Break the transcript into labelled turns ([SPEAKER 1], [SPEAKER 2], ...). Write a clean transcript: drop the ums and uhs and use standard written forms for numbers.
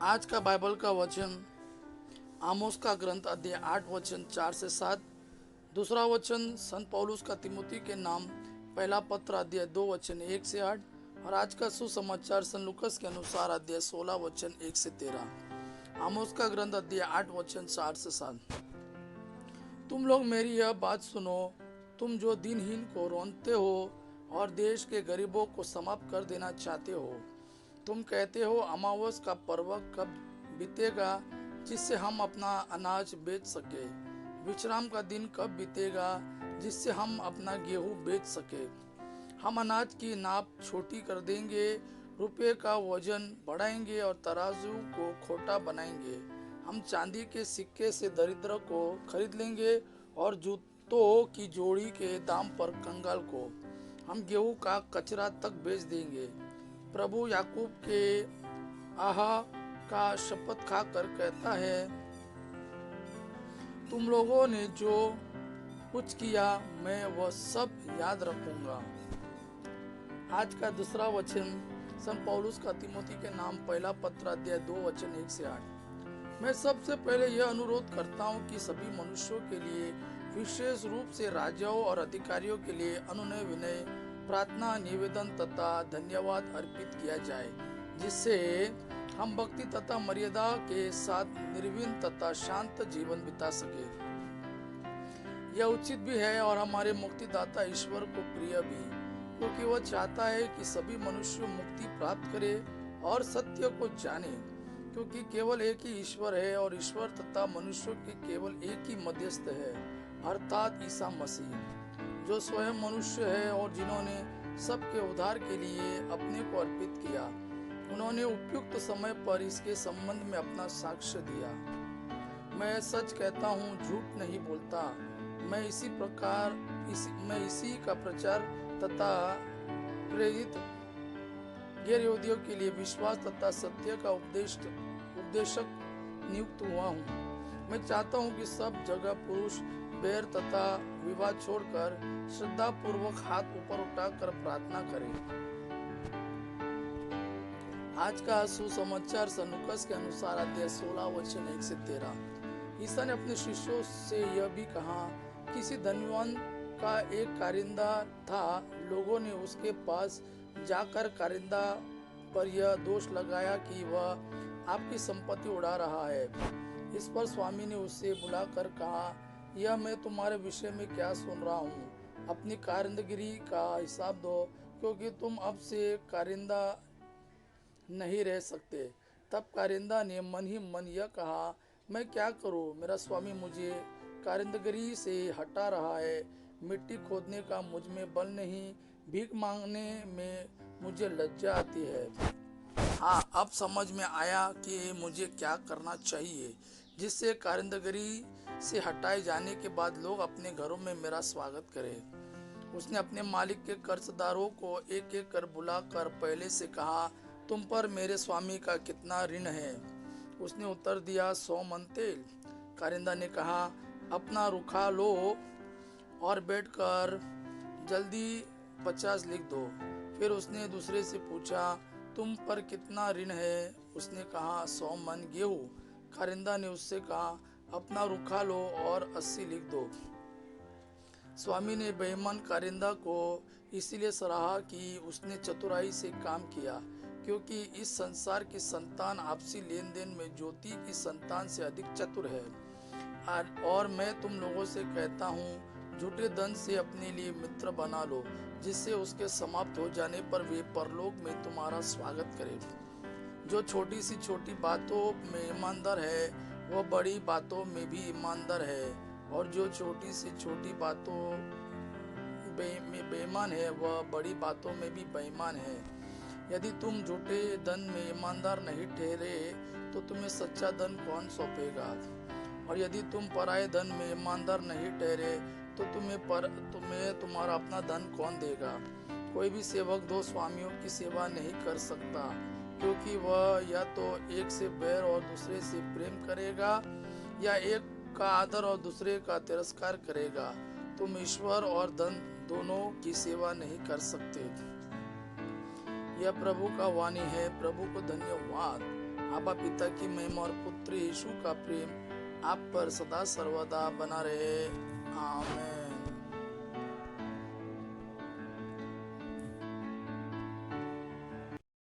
[SPEAKER 1] आज का बाइबल का वचन आमोस का ग्रंथ अध्याय 8 वचन 4 से 7। दूसरा वचन संत पौलुस का तिमुती के नाम पहला पत्र अध्याय 2 वचन 1 से 8। और आज का सुसमाचार संत लूकस के अनुसार अध्याय 16 वचन 1 से 13। आमोस का ग्रंथ अध्याय 8 वचन 4 से 7। तुम लोग मेरी यह बात सुनो, तुम जो दिनहीन को रोनते हो और देश के गरीबों को समाप्त कर देना चाहते हो। तुम कहते हो अमावस का पर्व कब बीतेगा जिससे हम अपना अनाज बेच सके, विश्राम का दिन कब बीतेगा जिससे हम अपना गेहूं बेच सके। हम अनाज की नाप छोटी कर देंगे, रुपये का वजन बढ़ाएंगे और तराजू को खोटा बनाएंगे। हम चांदी के सिक्के से दरिद्र को खरीद लेंगे और जूतों की जोड़ी के दाम पर कंगाल को। हम गेहूं का कचरा तक बेच देंगे। प्रभु याकूब के आहा का शपथ खाकर कहता है, तुम लोगों ने जो कुछ किया मैं वह सब याद रखूंगा। आज का दूसरा वचन संत पौलुस का तिमोथी के नाम पहला पत्र अध्याय 2 वचन 1 से 8। मैं सबसे पहले यह अनुरोध करता हूँ कि सभी मनुष्यों के लिए, विशेष रूप से राजाओं और अधिकारियों के लिए अनुनय विनय, प्रार्थना, निवेदन तथा धन्यवाद अर्पित किया जाए, जिससे हम भक्ति तथा मर्यादा के साथ निर्विघ्न तथा शांत जीवन बिता सके। यह उचित भी है और हमारे मुक्तिदाता ईश्वर को प्रिय भी, क्योंकि वह चाहता है कि सभी मनुष्य मुक्ति प्राप्त करे और सत्य को जाने। क्योंकि केवल एक ही ईश्वर है और ईश्वर तथा मनुष्यों के केवल एक ही मध्यस्थ है, अर्थात ईसा मसीह, जो स्वयं मनुष्य है और जिन्होंने सबके उद्धार के लिए अपने को अर्पित किया। उन्होंने उपयुक्त समय पर इसके संबंध में अपना साक्ष्य दिया। मैं सच कहता हूँ, झूठ नहीं बोलता। मैं इसी का प्रचार तथा प्रेरित गैर यहूदियों के लिए विश्वास तथा सत्य का उपदेशक नियुक्त हुआ हूँ। मैं चाहता हूँ कि सब जगह पुरुष बैर तथा विवाद छोड़कर श्रद्धा पूर्वक हाथ ऊपर उठाकर प्रार्थना करें। आज का सुसमाचार संत लूकस के अनुसार अध्याय 16 वचन 1 से 13। ईसा ने अपने शिष्यों से यह भी कहा, किसी धनवान का एक कारिंदा था। लोगों ने उसके पास जाकर कारिंदा पर यह दोष लगाया कि वह आपकी संपत्ति उड़ा रहा है। इस पर स्वामी ने उसे बुलाकर कहा, यह मैं तुम्हारे विषय में क्या सुन रहा हूँ? अपनी कारिंदगिरी का हिसाब दो, क्योंकि तुम अब से कारिंदा नहीं रह सकते। तब कारिंदा ने मन ही मन यह कहा, मैं क्या करूं? मेरा स्वामी मुझे कारिंदगिरी से हटा रहा है। मिट्टी खोदने का मुझ में बल नहीं, भीख मांगने में मुझे लज्जा आती है। हाँ, अब समझ में आया कि मुझे क्या करना चाहिए, जिससे कारिंदगिरी से हटाए जाने के बाद लोग अपने घरों में मेरा स्वागत करें। उसने अपने मालिक के कर्जदारों को एक एक कर बुलाकर पहले से कहा, तुम पर मेरे स्वामी का कितना ऋण है? उसने उत्तर दिया, 100 मन तेल। कारिंदा ने कहा, अपना रुखा लो और बैठकर जल्दी 50 लिख दो। फिर उसने दूसरे से पूछा, तुम पर कितना ऋण है? उसने कहा, 100 मन गेहूं। कारिंदा ने उससे कहा, अपना रुखा लो और 80 लिख दो। स्वामी ने बेईमान कारिंदा को इसलिए सराहा कि उसने चतुराई से काम किया, क्योंकि इस संसार की संतान आपसी लेन देन में ज्योति की संतान से अधिक चतुर है। और मैं तुम लोगों से कहता हूँ, झूठे धन से अपने लिए मित्र बना लो, जिससे उसके समाप्त हो जाने पर वे परलोक में तुम्हारा स्वागत करें। जो छोटी सी छोटी बातों में ईमानदार है, वह बड़ी बातों में भी ईमानदार है, और जो छोटी सी छोटी बातों में बेईमान है, वह बड़ी बातों में भी बेईमान है। यदि तुम झूठे धन में ईमानदार नहीं ठहरे, तो तुम्हें सच्चा धन कौन सौंपेगा? और यदि तुम पराये धन में ईमानदार नहीं ठहरे, तो तुम्हें तुम्हारा अपना धन कौन देगा? कोई भी सेवक दो स्वामियों की सेवा नहीं कर सकता, क्योंकि वह या तो एक से बैर और दूसरे से प्रेम करेगा, या एक का आदर और दूसरे का तिरस्कार करेगा। तुम ईश्वर और धन दोनों की सेवा नहीं कर सकते। यह प्रभु का वाणी है। प्रभु को धन्यवाद। आबा पिता की महिमा और पुत्र यीशु का प्रेम आप पर सदा सर्वदा बना रहे। आमीन।